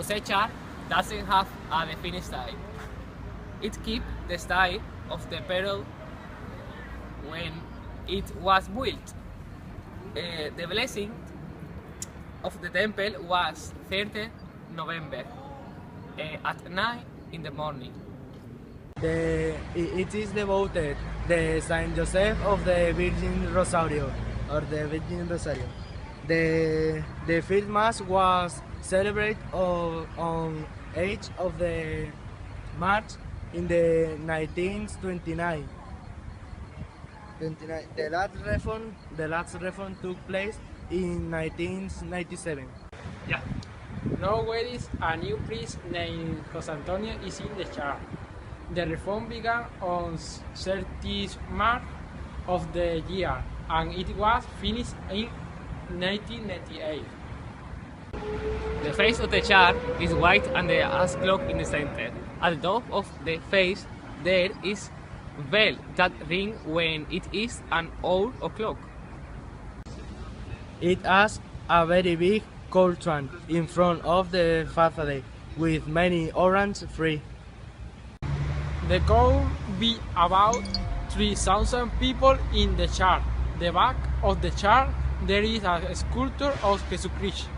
Jose church doesn't have a definite style. It keeps the style of the period when it was built. The blessing of the temple was 30 November at 9 in the morning. It is devoted the Saint Joseph of the Virgin Rosario, or the Virgin Rosario. The first mass was celebrated on 8th of the March in the 1929. The last reform took place in 1997. Yeah. Nowadays, a new priest named Jose Antonio is in the church. The reform began on 30th March of the year, and it was finished in 1998. The face of the church is white and the ash clock in the center. At the top of the face there is bell that ring when it is an hour o'clock. It has a very big courtyard in front of the facade with many orange trees. There could be about 3,000 people in the church. The back of the church there is a sculpture of Jesus Christ.